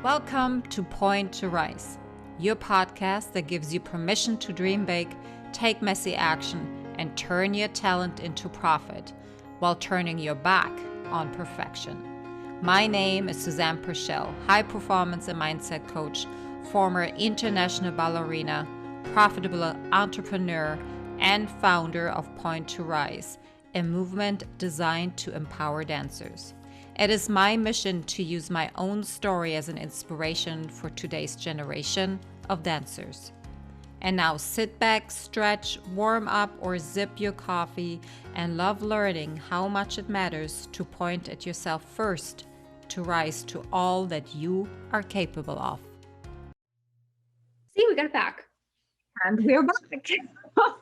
Welcome to Point to Rise, your podcast that gives you permission to dream big, take messy action, and turn your talent into profit while turning your back on perfection. My name is Susanne Purcell, high performance and mindset coach, former international ballerina, profitable entrepreneur, and founder of Point to Rise, a movement designed to empower dancers. It is my mission to use my own story as an inspiration for today's generation of dancers. And now sit back, stretch, warm up, or sip your coffee and love learning how much it matters to point at yourself first to rise to all that you are capable of. See, we got it back. And we're back.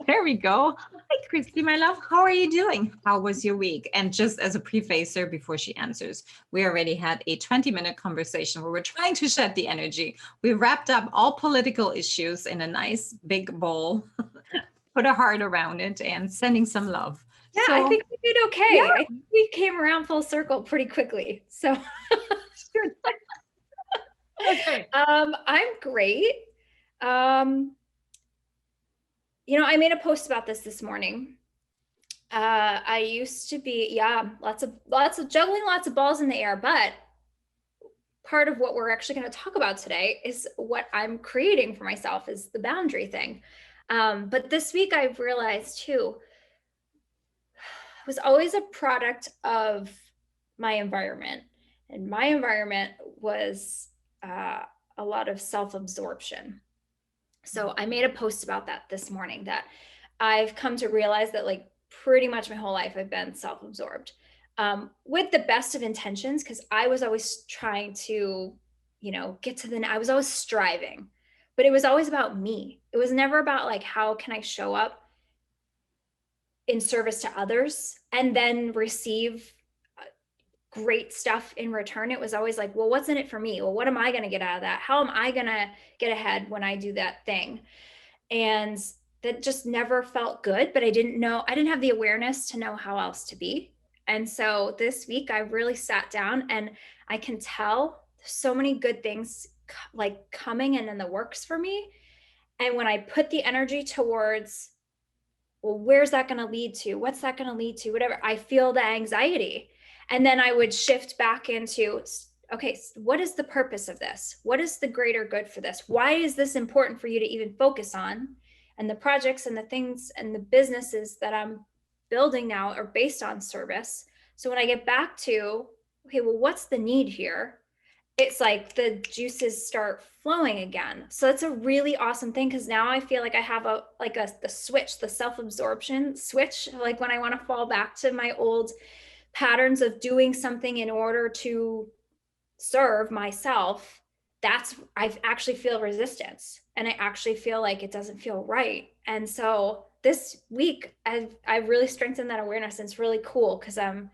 There we go. Hi, Christy, my love. How are you doing? How was your week? And just as a prefacer before she answers, we already had a 20-minute conversation where we're trying to shed the energy. We wrapped up all political issues in a nice big bowl, put a heart around it, and sending some love. Yeah, so, I think we did okay. Yeah. I think we came around full circle pretty quickly. So okay. I'm great. I made a post about this morning. I used to be, lots of juggling, lots of balls in the air, but part of what we're actually going to talk about today is what I'm creating for myself is the boundary thing. But this week I've realized too, I was always a product of my environment, and my environment was a lot of self-absorption. So I made a post about that this morning, that I've come to realize that like pretty much my whole life I've been self-absorbed with the best of intentions, because I was always trying to, get to I was always striving, but it was always about me. It was never about like, how can I show up in service to others and then receive great stuff in return. It was always like, well, what's in it for me? Well, what am I going to get out of that? How am I going to get ahead when I do that thing? And that just never felt good, but I didn't have the awareness to know how else to be. And so this week I really sat down, and I can tell so many good things like coming and in the works for me. And when I put the energy towards, well, where's that going to lead to? What's that going to lead to? Whatever, I feel the anxiety. And then I would shift back into, okay, what is the purpose of this? What is the greater good for this? Why is this important for you to even focus on? And the projects and the things and the businesses that I'm building now are based on service. So when I get back to, okay, well, what's the need here? It's like the juices start flowing again. So it's a really awesome thing, because now I feel like I have the switch, the self-absorption switch. Like when I want to fall back to my old patterns of doing something in order to serve myself, I actually feel resistance, and I actually feel like it doesn't feel right. And so this week I've really strengthened that awareness, and it's really cool, because I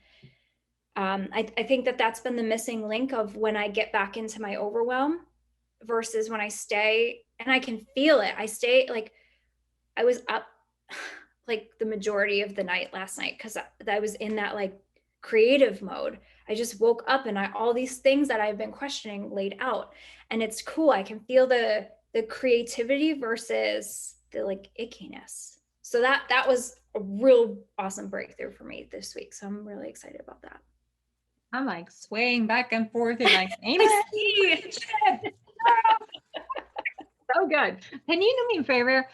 think that's been the missing link of when I get back into my overwhelm versus when I stay, and I can feel it. I stay, like I was up like the majority of the night last night, because I was in that like creative mode. I just woke up and all these things that I've been questioning laid out, and it's cool. I can feel the creativity versus the like ickiness. So that was a real awesome breakthrough for me this week. So I'm really excited about that. I'm like swaying back and forth and like, Amy, so good. Can you do me a favor?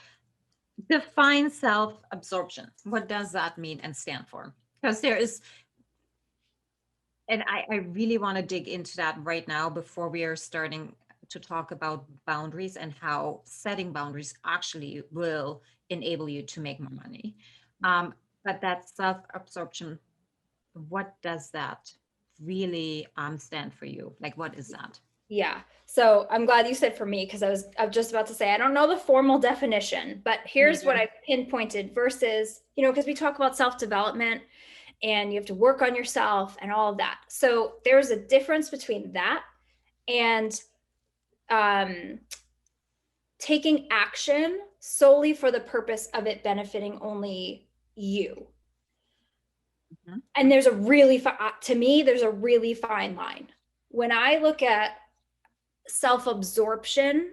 Define self-absorption. What does that mean and stand for? Because there is, and I really want to dig into that right now before we are starting to talk about boundaries and how setting boundaries actually will enable you to make more money. But that self-absorption, what does that really stand for you? Like, what is that? Yeah. So I'm glad you said for me, because I was just about to say, I don't know the formal definition, but here's what I've pinpointed versus, because we talk about self-development and you have to work on yourself and all of that. So there's a difference between that and taking action solely for the purpose of it benefiting only you. Mm-hmm. And there's to me, there's a really fine line. When I look at self-absorption,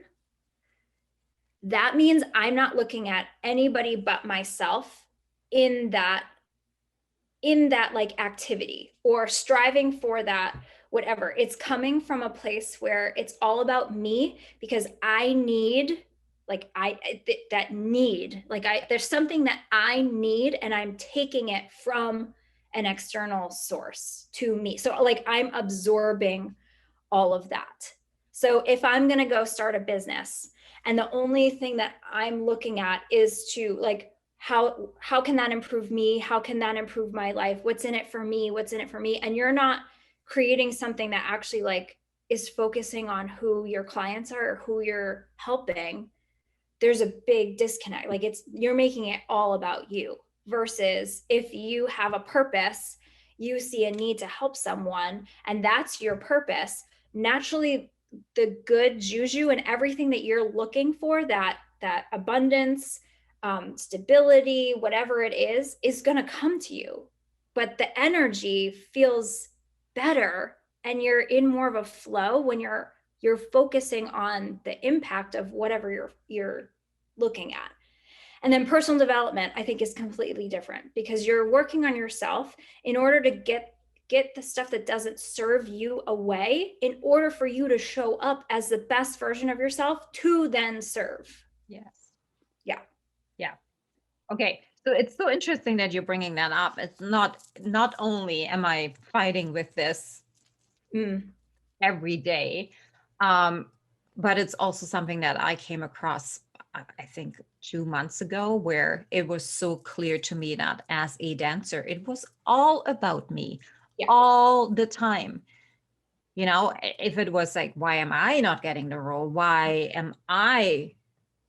that means I'm not looking at anybody but myself in that like activity or striving for that, whatever. It's coming from a place where it's all about me because I need, like that need, like there's something that I need and I'm taking it from an external source to me. So like I'm absorbing all of that. So if I'm going to go start a business and the only thing that I'm looking at is to like, how can that improve me? How can that improve my life? What's in it for me? What's in it for me? And you're not creating something that actually like is focusing on who your clients are or who you're helping. There's a big disconnect. Like you're making it all about you versus if you have a purpose, you see a need to help someone and that's your purpose. Naturally, the good juju and everything that you're looking for, that abundance, stability, whatever it is going to come to you. But the energy feels better and you're in more of a flow when you're focusing on the impact of whatever you're looking at. And then personal development, I think, is completely different because you're working on yourself in order to get the stuff that doesn't serve you away in order for you to show up as the best version of yourself to then serve. Yes. Yeah. Yeah. Okay. So it's so interesting that you're bringing that up. It's not only am I fighting with this every day, but it's also something that I came across, I think 2 months ago, where it was so clear to me that as a dancer, it was all about me all the time. You know, if it was like, why am I not getting the role? Why am I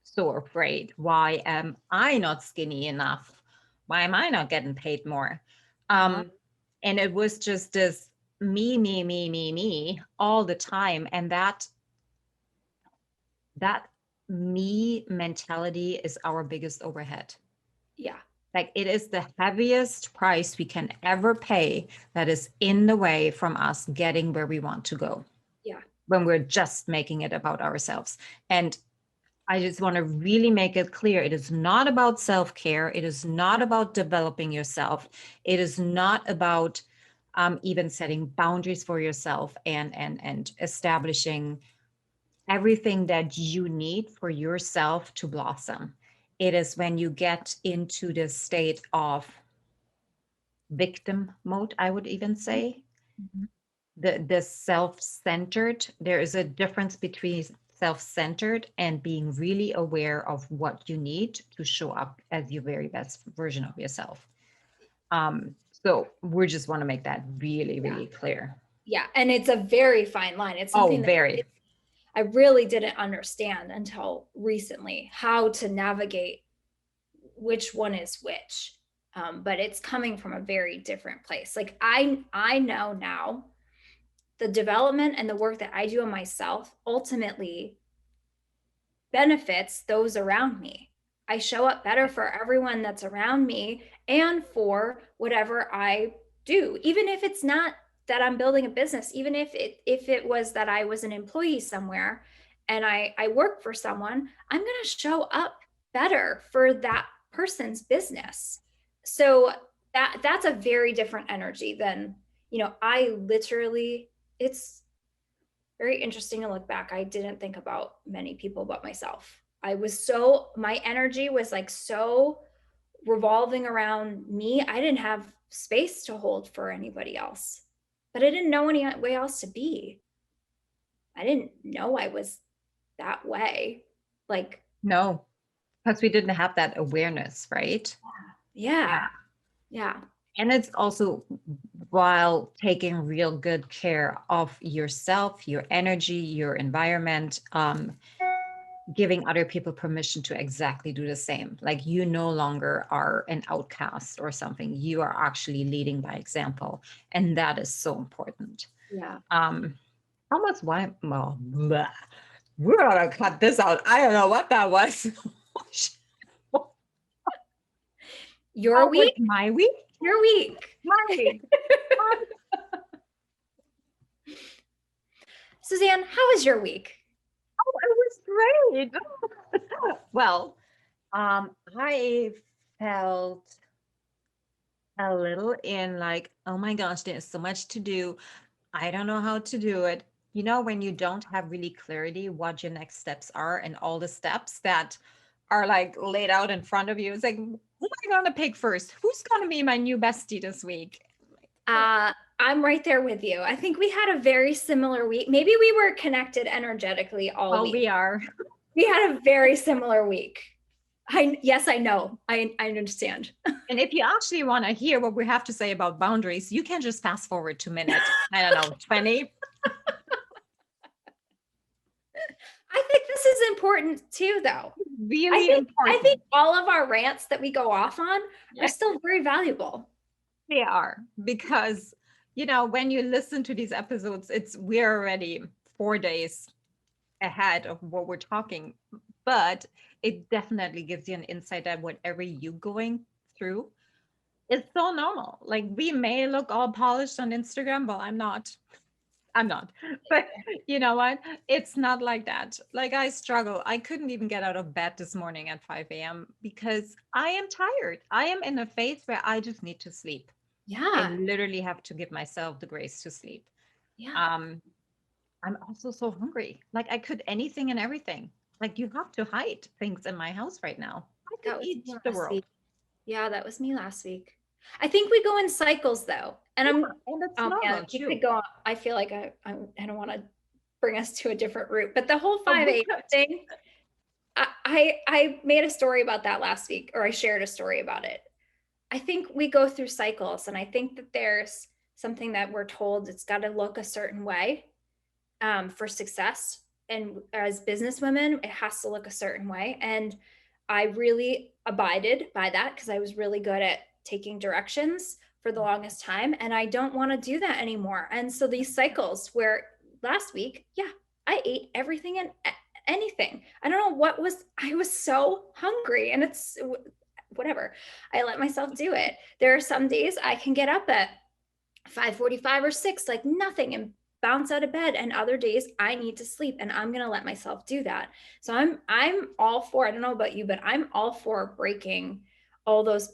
so afraid? Why am I not skinny enough? Why am I not getting paid more? And it was just this me all the time. And that me mentality is our biggest overhead. Yeah. Like it is the heaviest price we can ever pay that is in the way from us getting where we want to go. Yeah. When we're just making it about ourselves. And I just want to really make it clear. It is not about self-care. It is not about developing yourself. It is not about even setting boundaries for yourself and establishing everything that you need for yourself to blossom. It is when you get into the state of victim mode, I would even say, the self-centered. There is a difference between self-centered and being really aware of what you need to show up as your very best version of yourself. So we just want to make that really, really clear. Yeah. And it's a very fine line. It's something that I really didn't understand until recently, how to navigate which one is which. But it's coming from a very different place. Like I know now the development and the work that I do on myself ultimately benefits those around me. I show up better for everyone that's around me and for whatever I do, even if it's not that I'm building a business, even if it was that I was an employee somewhere and I work for someone, I'm going to show up better for that person's business. So that's a very different energy than, I literally, it's very interesting to look back. I didn't think about many people but myself. My energy was like so revolving around me. I didn't have space to hold for anybody else, but I didn't know any way else to be. I didn't know I was that way. Like, no, because we didn't have that awareness, right? Yeah. And it's also while taking real good care of yourself, your energy, your environment, giving other people permission to exactly do the same. Like you no longer are an outcast or something. You are actually leading by example. And that is so important. Yeah. Almost why, well, blah. We're gonna cut this out. I don't know what that was. Your week? My week? Your week. My week. Suzanne, how was your week? great. Well, I felt a little in like, oh my gosh, there's so much to do. I don't know how to do it. You know, when you don't have really clarity what your next steps are and all the steps that are like laid out in front of you. It's like, who am I going to pick first? Who's going to be my new bestie this week? I'm right there with you. I think we had a very similar week. Maybe we were connected energetically all week. We are. We had a very similar week. Yes, I know. I understand. And if you actually want to hear what we have to say about boundaries, you can just fast forward to minute, I don't know, 20. I think this is important too, though. Really important. I think all of our rants that we go off on are still very valuable. They are, because, you know, when you listen to these episodes, we're already 4 days ahead of what we're talking, but it definitely gives you an insight that whatever you're going through is so normal. Like, we may look all polished on Instagram, but I'm not. But you know what? It's not like that. Like, I struggle. I couldn't even get out of bed this morning at 5 a.m. because I am tired. I am in a phase where I just need to sleep. Yeah. I literally have to give myself the grace to sleep. Yeah. I'm also so hungry. Like, I could anything and everything. Like, you have to hide things in my house right now. I could eat the world. Yeah, that was me last week. I think we go in cycles though. And we could go on. I feel like I don't want to bring us to a different route, but the whole 5 a.m. thing, I made a story about that last week, or I shared a story about it. I think we go through cycles, and I think that there's something that we're told it's got to look a certain way for success. And as businesswomen, it has to look a certain way. And I really abided by that because I was really good at taking directions for the longest time. And I don't want to do that anymore. And so these cycles where last week, I ate everything and anything. I don't know what I was so hungry, and it's whatever. I let myself do it. There are some days I can get up at 5:45 or 6, like nothing, and bounce out of bed, and other days I need to sleep, and I'm going to let myself do that. So I'm all for, I don't know about you, but I'm all for breaking all those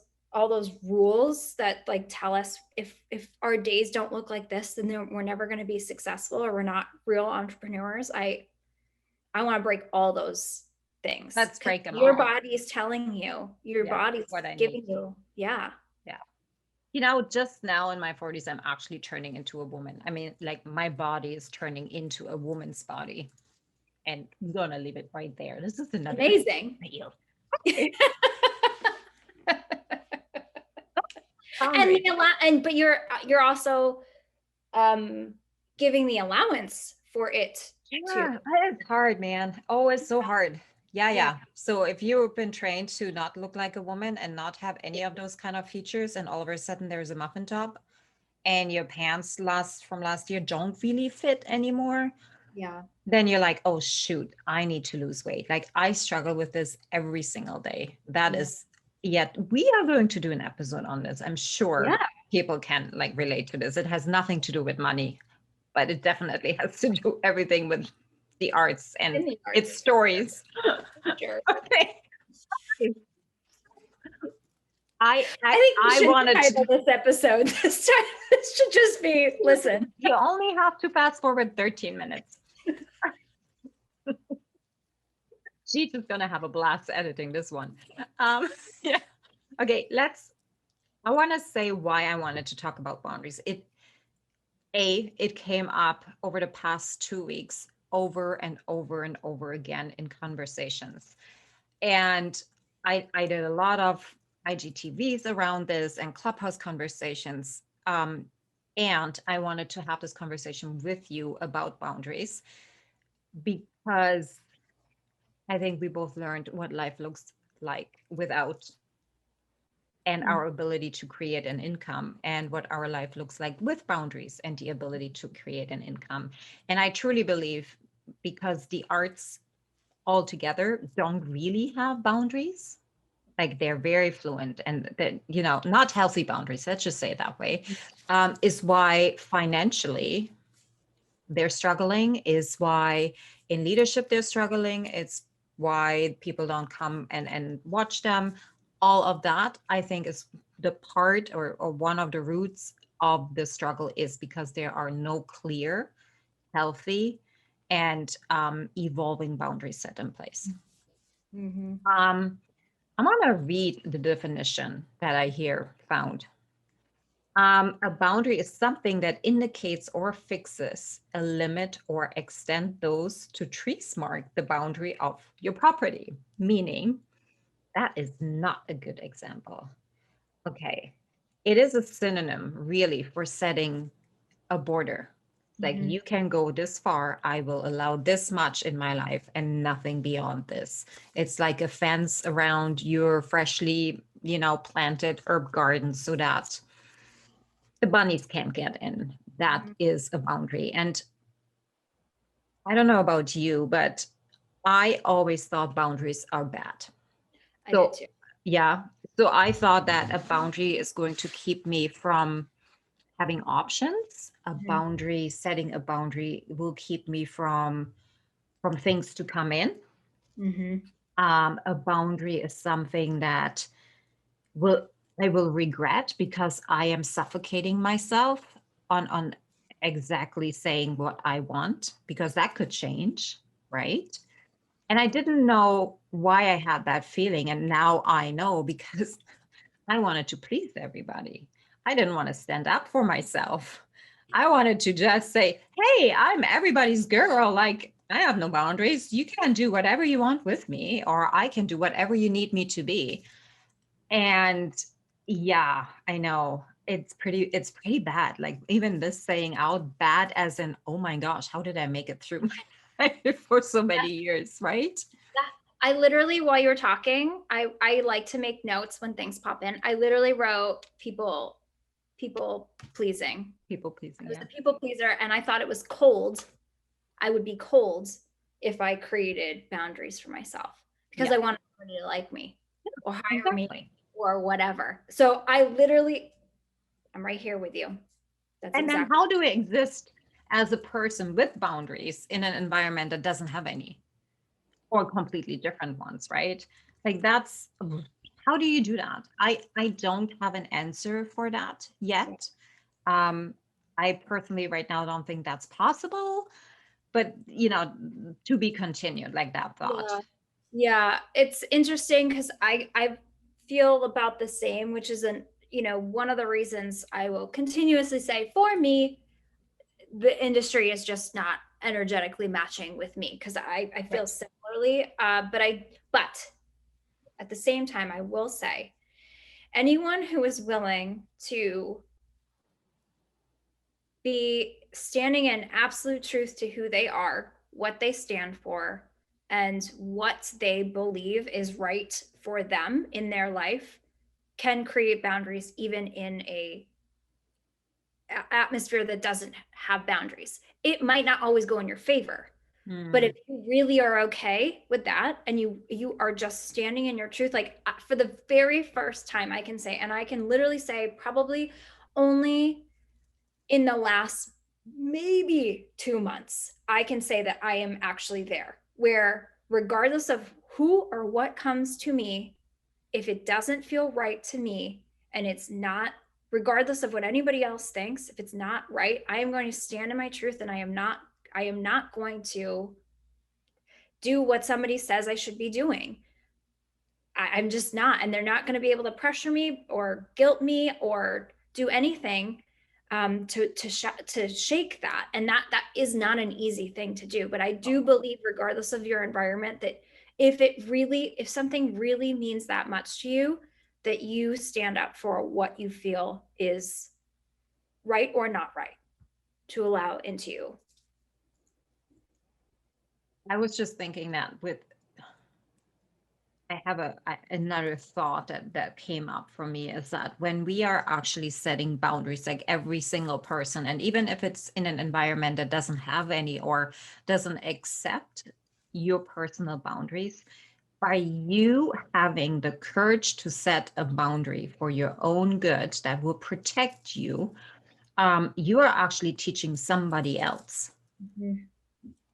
rules that like tell us if our days don't look like this, then we're never going to be successful, or we're not real entrepreneurs. I want to break all those things. Let's break them. Your body is telling you, your body's giving you. Yeah. You know, just now in my 40s, I'm actually turning into a woman. I mean, like, my body is turning into a woman's body, and I'm gonna leave it right there. This is another amazing. But you're also giving the allowance for it too. It's hard, man. Oh, it's so hard. Yeah. So if you've been trained to not look like a woman and not have any of those kind of features, and all of a sudden there's a muffin top and your pants from last year don't really fit anymore, then you're like, oh shoot, I need to lose weight. Like, I struggle with this every single day. That is, yet we are going to do an episode on this. I'm sure people can like relate to this. It has nothing to do with money, but it definitely has to do everything with the arts and its stories. Sure. Okay. I think I wanted to title this episode this time. This should just be, listen. You only have to fast forward 13 minutes. She's just gonna have a blast editing this one. Okay, I want to say why I wanted to talk about boundaries. It came up over the past 2 weeks, over and over and over again in conversations. And I did a lot of IGTVs around this and Clubhouse conversations. And I wanted to have this conversation with you about boundaries, because I think we both learned what life looks like without, and our ability to create an income, and what our life looks like with boundaries and the ability to create an income. And I truly believe, because the arts altogether don't really have boundaries, like they're very fluent, and that, you know, not healthy boundaries, let's just say it that way, is why financially they're struggling, is why in leadership they're struggling. It's why people don't come and watch them. All of that, I think, is the part or one of the roots of the struggle, is because there are no clear, healthy, and evolving boundaries set in place. Mm-hmm. I'm going to read the definition that I here found. A boundary is something that indicates or fixes a limit or extend those to trees mark the boundary of your property, meaning that is not a good example. Okay. It is a synonym really for setting a border. Like, Mm-hmm. you can go this far, I will allow this much in my life and nothing beyond this. It's like a fence around your freshly, planted herb garden so that the bunnies can't get in. That Mm-hmm. is a boundary. And I don't know about you, but I always thought boundaries are bad. I did So, too. yeah. So I thought that a boundary is going to keep me from having options. Mm-hmm. Setting a boundary will keep me from things to come in. Mm-hmm. A boundary is something that will I will regret because I am suffocating myself on exactly saying what I want, because that could change, right? And I didn't know why I had that feeling, and now I know, because I wanted to please everybody. I didn't want to stand up for myself. I wanted to just say, "Hey, I'm everybody's girl. Like, I have no boundaries. You can do whatever you want with me, or I can do whatever you need me to be." And yeah, I know it's pretty bad. Like, even this saying out, bad as in, oh my gosh, how did I make it through my life for so many years, right? Yeah. I literally, while you were talking, I like to make notes when things pop in. I literally wrote people pleasing. People I pleasing, was yeah. a people pleaser, and I thought it was cold. I would be cold if I created boundaries for myself, because Yeah, I wanted somebody to like me or hire me exactly. or whatever. So I literally, I'm right here with you. That's And then exactly. how do we exist as a person with boundaries in an environment that doesn't have any, or completely different ones, right? Like, that's how do you do that? I don't have an answer for that yet. Um, I personally right now don't think that's possible, but to be continued, like that thought. Yeah. Yeah, it's interesting because I feel about the same, which is one of the reasons I will continuously say, for me, the industry is just not energetically matching with me, because I feel Right. similarly. But at the same time, I will say, anyone who is willing to be standing in absolute truth to who they are, what they stand for, and what they believe is right for them in their life, can create boundaries even in a atmosphere that doesn't have boundaries. It might not always go in your favor, but if Mm, you really are okay with that, and you are just standing in your truth, like, for the very first time, I can say, and I can literally say probably only in the last maybe 2 months, I can say that I am actually there, where regardless of who or what comes to me, if it doesn't feel right to me, and it's not, regardless of what anybody else thinks, if it's not right, I am going to stand in my truth, and I am not going to do what somebody says I should be doing. I'm just not, and they're not going to be able to pressure me or guilt me or do anything to shake that. And that is not an easy thing to do. But I do believe, regardless of your environment, that if something really means that much to you, that you stand up for what you feel is right or not right to allow into you. I was just thinking that with I have another thought that came up for me, is that when we are actually setting boundaries, like every single person, and even if it's in an environment that doesn't have any or doesn't accept your personal boundaries, by you having the courage to set a boundary for your own good that will protect you, you are actually teaching somebody else Mhm.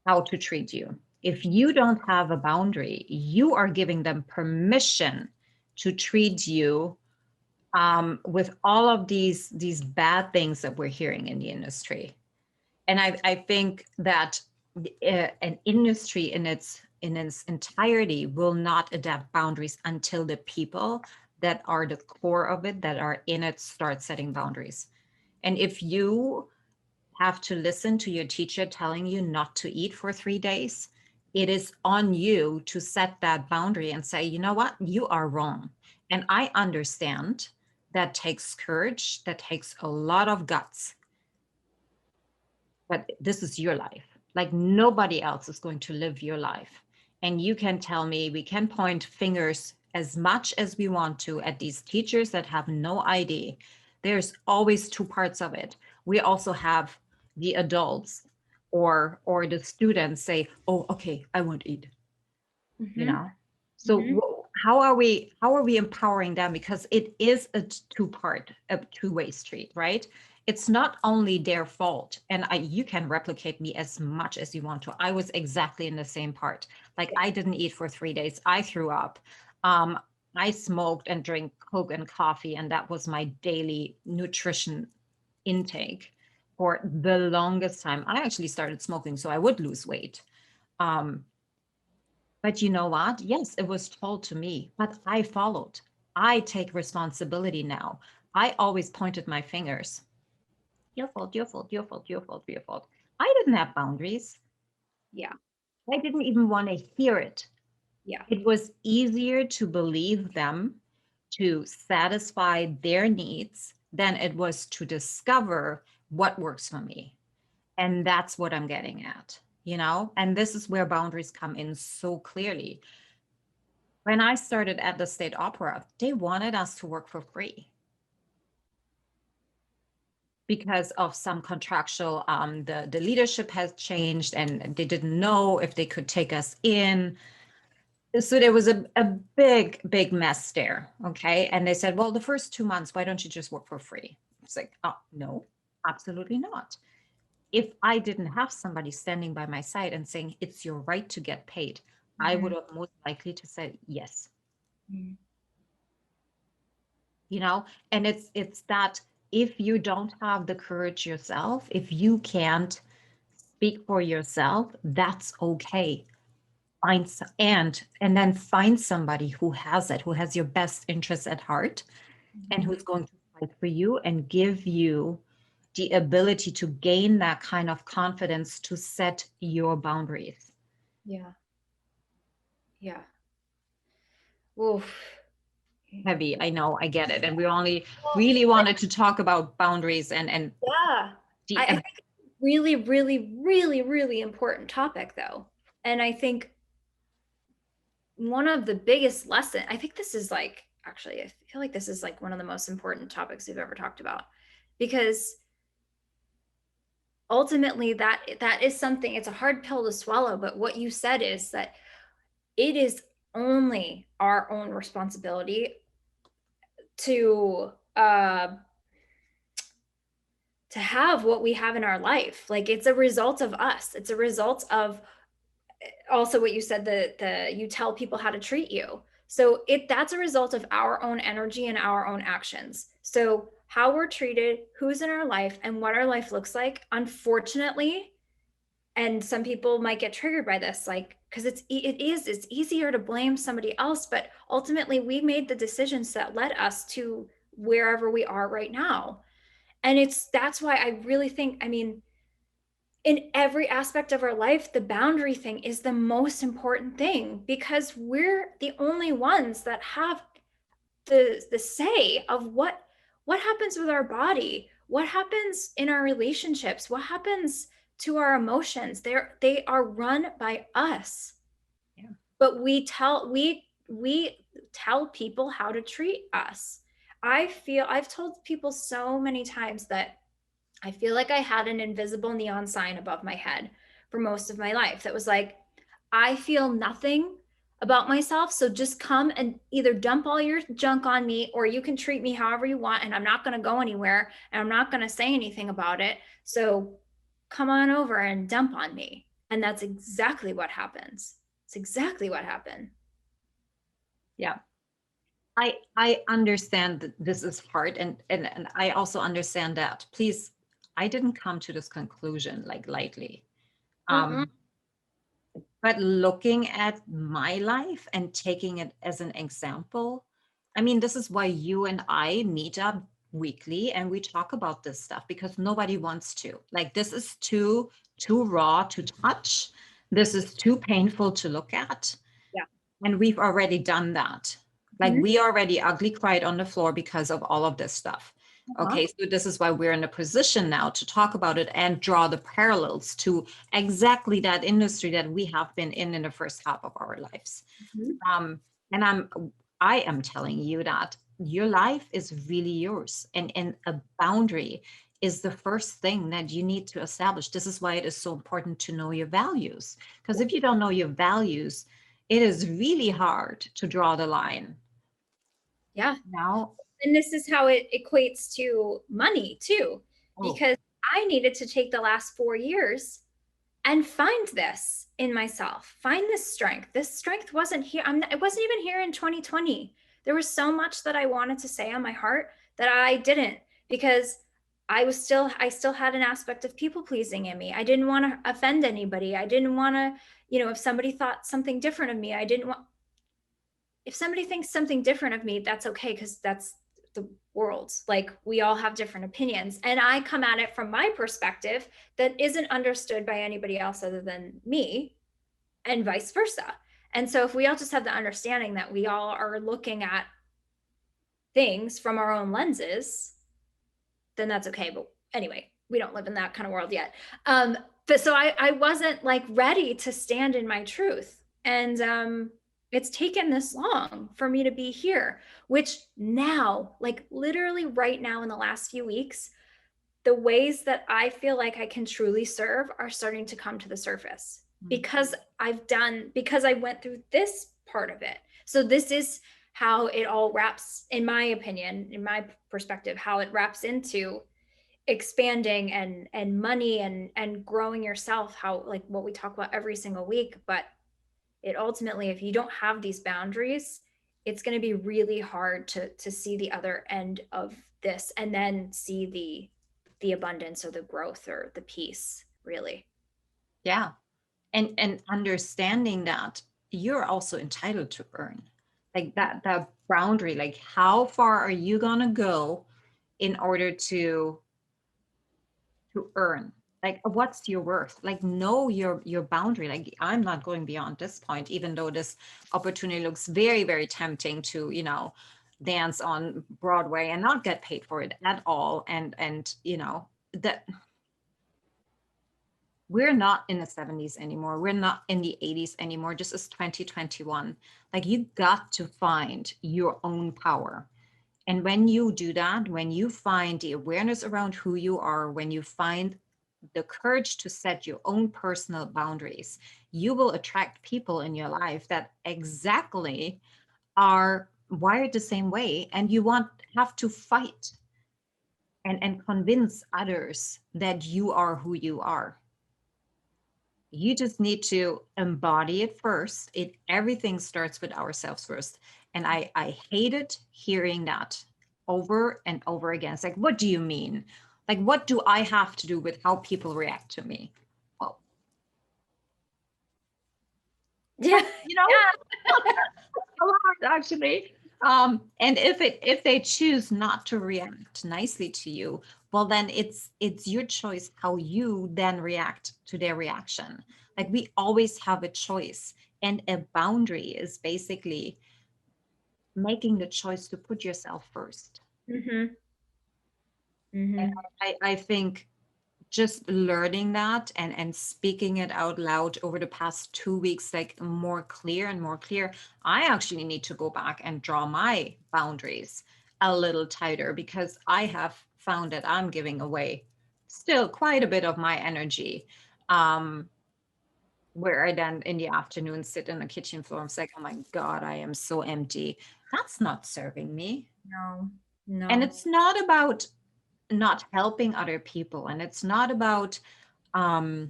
how to treat you. If you don't have a boundary, you are giving them permission to treat you with all of these bad things that we're hearing in the industry. And I think that an industry in its entirety will not adapt boundaries until the people that are the core of it, that are in it, start setting boundaries. And if you have to listen to your teacher telling you not to eat for 3 days, it is on you to set that boundary and say, you know what, you are wrong. And I understand that takes courage, that takes a lot of guts, but this is your life. Like nobody else is going to live your life. And you can tell me, we can point fingers as much as we want to at these teachers that have no idea. There's always two parts of it. We also have the adults or the students say, oh, okay, I won't eat, you Mhm. know? So Mhm. how are we empowering them? Because it is a two-way street, right? It's not only their fault, and you can replicate me as much as you want to. I was exactly in the same part. Like Yeah. I didn't eat for 3 days. I threw up. Um, I smoked and drank Coke and coffee, and that was my daily nutrition intake for the longest time. I actually started smoking so I would lose weight. Um, but you know what? Yes, it was told to me, but I followed. I take responsibility now. I always pointed my fingers. Your fault, your fault, your fault, your fault, your fault. I didn't have boundaries. Yeah. I didn't even want to hear it. Yeah. It was easier to believe them, to satisfy their needs, than it was to discover what works for me. And that's what I'm getting at, you know? And this is where boundaries come in so clearly. When I started at the State Opera, they wanted us to work for free because of some contractual, the leadership has changed and they didn't know if they could take us in. So there was a big mess there. Okay. And they said, well, the first 2 months, why don't you just work for free? It's like, oh, no, absolutely not. If I didn't have somebody standing by my side and saying it's your right to get paid, I would Mhm. have most likely to say yes. Mhm. You know. And it's that, if you don't have the courage yourself, if you can't speak for yourself, that's okay. And then find somebody who has it, who has your best interests at heart, and Mhm. who's going to fight for you and give you the ability to gain that kind of confidence to set your boundaries. Yeah. Yeah. Oof. Heavy, I know, I get it, and we only Well, really wanted to talk about boundaries and yeah. the I think it's a really, really, really, really important topic though. And I think one of the biggest lesson, I think this is like, actually, I feel like this is like one of the most important topics we've ever talked about because ultimately that is something, it's a hard pill to swallow, but what you said is that it is only our own responsibility to have what we have in our life. Like it's a result of us. It's a result of also what you said, the you tell people how to treat you. So that's a result of our own energy and our own actions. So how we're treated, who's in our life, and what our life looks like, unfortunately, and some people might get triggered by this, like, because it's easier to blame somebody else, but ultimately we made the decisions that led us to wherever we are right now. And that's why I really think, I mean, in every aspect of our life, the boundary thing is the most important thing because we're the only ones that have the say of what happens with our body, what happens in our relationships, what happens to our emotions. They are run by us. yeah. But we tell people how to treat us. I've told people so many times that I feel like I had an invisible neon sign above my head for most of my life that was like, I feel nothing about myself. So just come and either dump all your junk on me or you can treat me however you want. And I'm not going to go anywhere and I'm not going to say anything about it. So come on over and dump on me. And that's exactly what happens. It's exactly what happened. Yeah. I understand that this is hard, and I also understand that. Please, I didn't come to this conclusion like lightly. Mm-mm. But looking at my life and taking it as an example, I mean, this is why you and I meet up weekly and we talk about this stuff, because nobody wants to. Like, this is too raw to touch. This is too painful to look at. Yeah. And we've already done that. Like, Mhm. we already ugly cried on the floor because of all of this stuff. Uh-huh. Okay, so this is why we're in a position now to talk about it and draw the parallels to exactly that industry that we have been in the first half of our lives. Mhm. And I am telling you that your life is really yours, and a boundary is the first thing that you need to establish. This is why it is so important to know your values, because if you don't know your values, it is really hard to draw the line. Yeah. Now, And this is how it equates to money too, oh, because I needed to take the last 4 years and find this in myself, find this strength. This strength wasn't here. It wasn't even here in 2020. There was so much that I wanted to say on my heart that I didn't, because I still had an aspect of people pleasing in me. I didn't want to offend anybody. I didn't want to, if somebody thought something different of me, I didn't want, if somebody thinks something different of me, that's okay, because that's the world. Like, we all have different opinions. And I come at it from my perspective that isn't understood by anybody else other than me, and vice versa. And so if we all just have the understanding that we all are looking at things from our own lenses, then that's okay. But anyway, we don't live in that kind of world yet. But so I wasn't like ready to stand in my truth. And it's taken this long for me to be here, which now, like literally right now in the last few weeks, the ways that I feel like I can truly serve are starting to come to the surface, because because I went through this part of it. So this is how it all wraps, in my opinion, in my perspective, how it wraps into expanding and money and growing yourself, how, like what we talk about every single week. But it ultimately, if you don't have these boundaries, it's going to be really hard to see the other end of this and then see the abundance or the growth or the peace, really. yeah. And understanding that you're also entitled to earn, like that boundary, like how far are you gonna go in order to earn, like what's your worth, like know your boundary. Like, I'm not going beyond this point, even though this opportunity looks very, very tempting to, dance on Broadway and not get paid for it at all. And that we're not in the 70s anymore. We're not in the 80s anymore. This is 2021. Like, you got to find your own power. And when you do that, when you find the awareness around who you are, when you find the courage to set your own personal boundaries, you will attract people in your life that exactly are wired the same way. And you won't have to fight and convince others that you are who you are. You just need to embody it first. Everything starts with ourselves first. And I hated hearing that over and over again. It's like, what do you mean? Like, what do I have to do with how people react to me? Well, Yeah. you know, a lot actually. And if they choose not to react nicely to you, well, then it's your choice how you then react to their reaction. Like, we always have a choice, and a boundary is basically making the choice to put yourself first. Mm-hmm. And Mm-hmm. I think just learning that and speaking it out loud over the past 2 weeks, like more clear and more clear, I actually need to go back and draw my boundaries a little tighter, because I have found that I'm giving away still quite a bit of my energy, where I then in the afternoon sit in the kitchen floor and say, like, oh my God, I am so empty. That's not serving me. No, And no. it's not about not helping other people, and it's not about how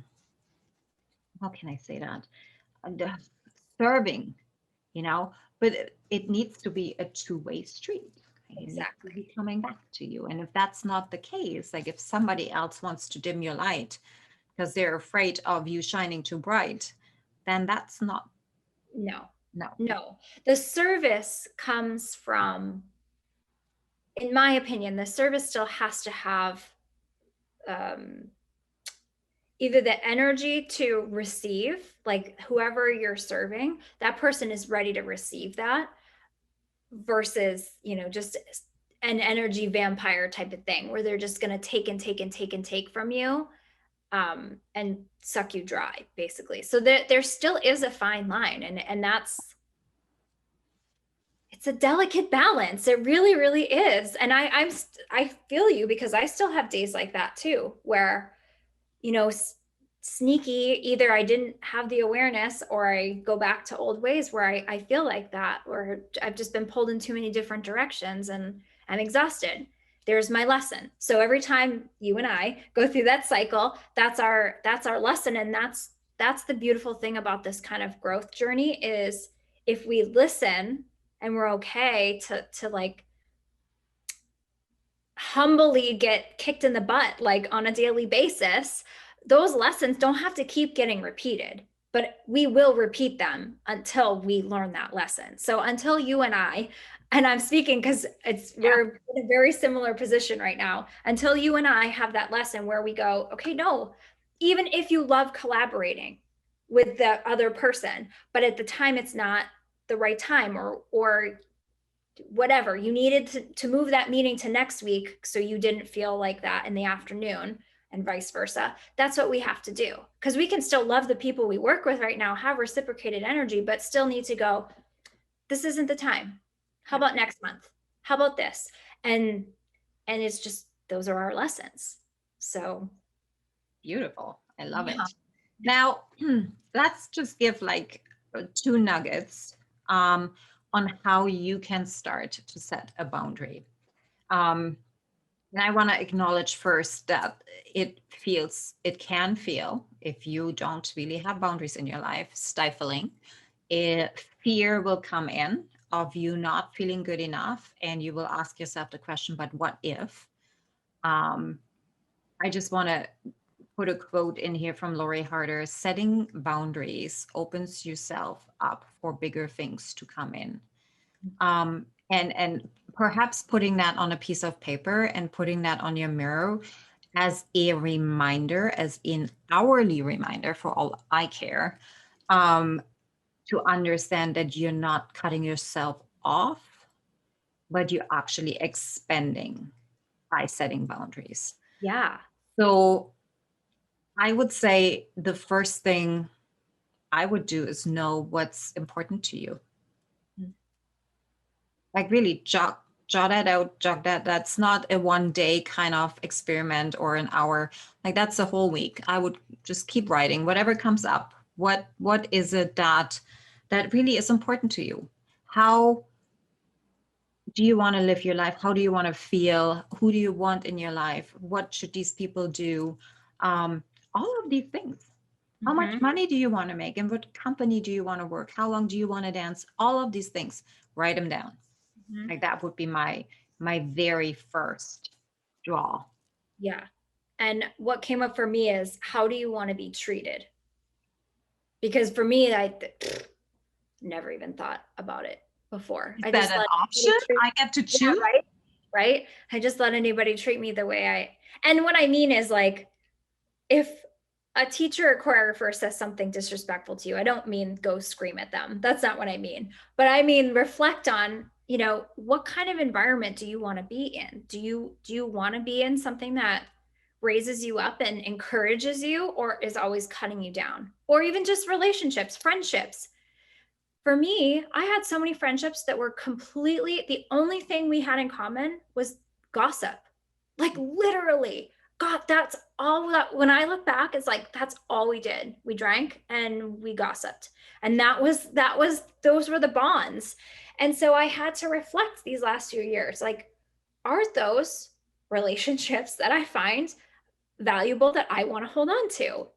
can I say that? The serving, but it needs to be a two-way street. It needs to Exactly. be coming back to you. And if that's not the case, like if somebody else wants to dim your light because they're afraid of you shining too bright, then that's not, No, no. no. The service comes from, in my opinion, the service still has to have um, either the energy to receive, like whoever you're serving, that person is ready to receive that versus, just an energy vampire type of thing where they're just going to take and take and take and take from you and suck you dry, basically. So there still is a fine line, and it's a delicate balance. It really, really is. And I feel you, because I still have days like that too, where, sneaky, either I didn't have the awareness or I go back to old ways where I feel like that, or I've just been pulled in too many different directions and I'm exhausted. There's my lesson. So every time you and I go through that cycle, that's our lesson. And that's the beautiful thing about this kind of growth journey, is if we listen and we're okay to like humbly get kicked in the butt like on a daily basis, those lessons don't have to keep getting repeated, but we will repeat them until we learn that lesson. So until you and I'm speaking because we're in a very similar position right now, until you and I have that lesson where we go, okay, no, even if you love collaborating with the other person, but at the time it's not the right time, or whatever, you needed to move that meeting to next week so you didn't feel like that in the afternoon, and vice versa. That's what we have to do, because we can still love the people we work with right now, have reciprocated energy, but still need to go, this isn't the time. How about next month? How about this? And it's just, those are our lessons. So Beautiful. I love it. Now, let's just give like two nuggets on how you can start to set a boundary. And I want to acknowledge first that it can feel, if you don't really have boundaries in your life, stifling. Fear will come in of you not feeling good enough, and you will ask yourself the question, but what if? I just want to put a quote in here from Lori Harder: setting boundaries opens yourself up for bigger things to come in. And perhaps putting that on a piece of paper and putting that on your mirror as a reminder, as in hourly reminder for all I care, to understand that you're not cutting yourself off, but you're actually expanding by setting boundaries. yeah. So I would say the first thing I would do is know what's important to you. Like really jot that out, jog that. That's not a one day kind of experiment or an hour. Like that's a whole week. I would just keep writing whatever comes up. What is it that really is important to you? How do you want to live your life? How do you want to feel? Who do you want in your life? What should these people do? All of these things. How much money do you want to make? And what company do you want to work? How long do you want to dance? All of these things, write them down. Like that would be my very first draw. Yeah. And what came up for me is, how do you want to be treated? Because for me, I never even thought about it before. Is that an option? I get to choose? Yeah, right? I just let anybody treat me the way and what I mean is, like, if a teacher or choreographer says something disrespectful to you, I don't mean go scream at them. That's not what I mean. But I mean, reflect on, what kind of environment do you want to be in? Do you want to be in something that raises you up and encourages you, or is always cutting you down? Or even just relationships, friendships. For me, I had so many friendships that were completely, the only thing we had in common was gossip. Like literally, God, that's all that, when I look back, it's like, that's all we did. We drank and we gossiped. And those were the bonds. And so I had to reflect these last few years, like, are those relationships that I find valuable that I want to hold on to?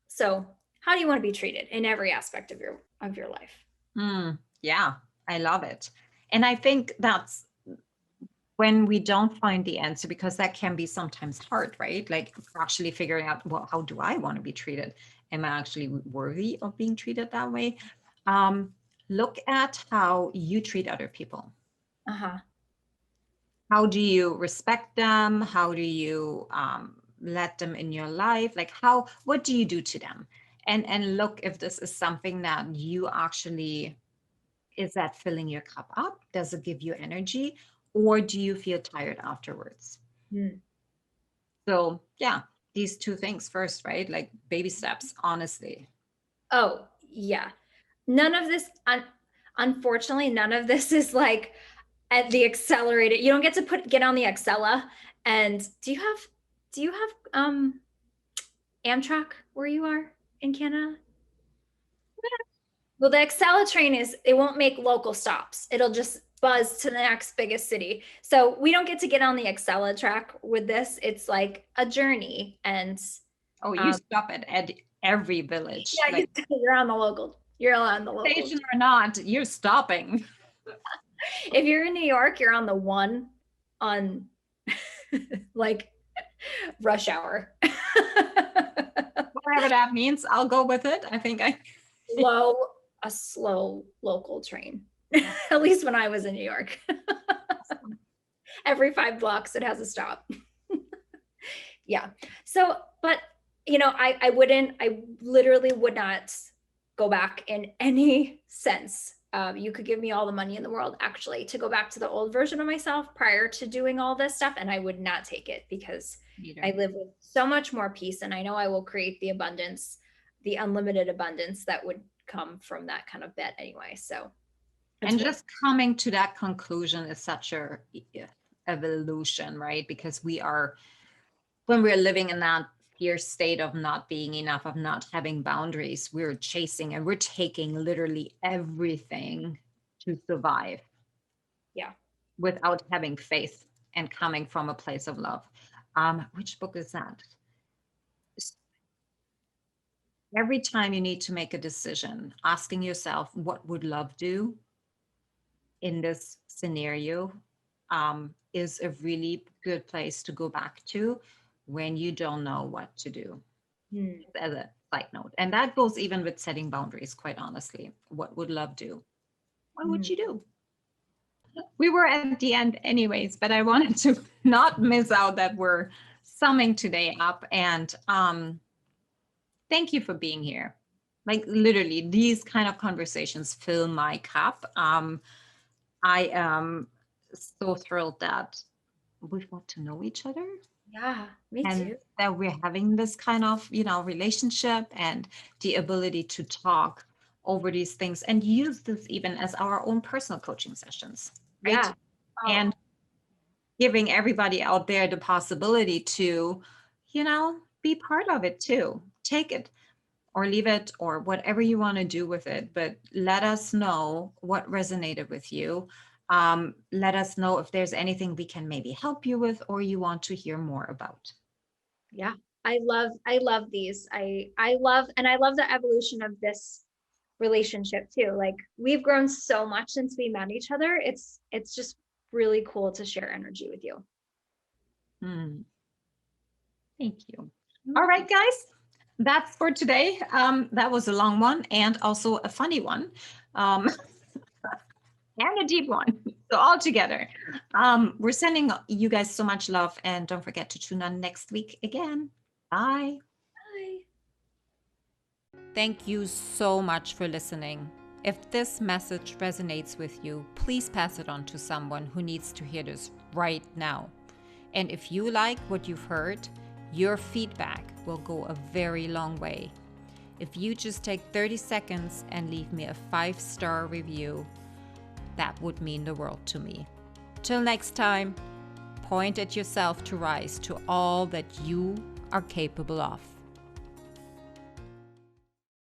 So how do you want to be treated in every aspect of your life? Yeah, I love it. And I think that's when we don't find the answer, because that can be sometimes hard, right? Like actually figuring out, well, how do I want to be treated? Am I actually worthy of being treated that way? Look at how you treat other people. Uh-huh. How do you respect them? How do you let them in your life? Like what do you do to them? And look if this is something that you actually, is that filling your cup up? Does it give you energy? Or do you feel tired afterwards? So yeah, these two things first, right? Like baby steps, honestly. Oh, yeah. None of this, unfortunately, none of this is like at the accelerated. You don't get to get on the Accela. And do you have Amtrak where you are in Canada? Well, the Accela train it won't make local stops. It'll just buzz to the next biggest city. So we don't get to get on the Accela track with this. It's like a journey. And you stop at every village. Yeah, like, you're on the local station or not, you're stopping. If you're in New York, you're on the one on like rush hour. Whatever that means, I'll go with it. I think a slow local train. At least when I was in New York. Every 5 blocks it has a stop. Yeah. So, but I literally would not go back in any sense. You could give me all the money in the world actually to go back to the old version of myself prior to doing all this stuff, and I would not take it, because I live with so much more peace, and I know I will create the abundance, the unlimited abundance that would come from that kind of bet anyway. So, and just coming to that conclusion is such a evolution, right? Because when we're living in that fear state of not being enough, of not having boundaries, we're chasing and we're taking literally everything to survive. Yeah. Without having faith and coming from a place of love. Which book is that? Every time you need to make a decision, asking yourself, what would love do in this scenario, is a really good place to go back to when you don't know what to do. As a side note. And that goes even with setting boundaries, quite honestly. What would love do? What would you do? We were at the end anyways, but I wanted to not miss out that we're summing today up. And thank you for being here. Like literally, these kind of conversations fill my cup. I am so thrilled that we've got to know each other. Yeah, me too. That we're having this kind of, relationship and the ability to talk over these things and use this even as our own personal coaching sessions. Right? Yeah. And giving everybody out there the possibility to, be part of it too. Take it or leave it or whatever you want to do with it. But let us know what resonated with you. Let us know if there's anything we can maybe help you with or you want to hear more about. Yeah, I love these. I love the evolution of this relationship too. Like we've grown so much since we met each other. It's just really cool to share energy with you. Thank you. All right, guys, that's for today. That was a long one and also a funny one. And a deep one. So all together, we're sending you guys so much love, and don't forget to tune in next week again. Bye. Bye. Thank you so much for listening. If this message resonates with you, please pass it on to someone who needs to hear this right now. And if you like what you've heard, your feedback will go a very long way. If you just take 30 seconds and leave me a 5-star review, that would mean the world to me. Till next time, point at yourself to rise to all that you are capable of.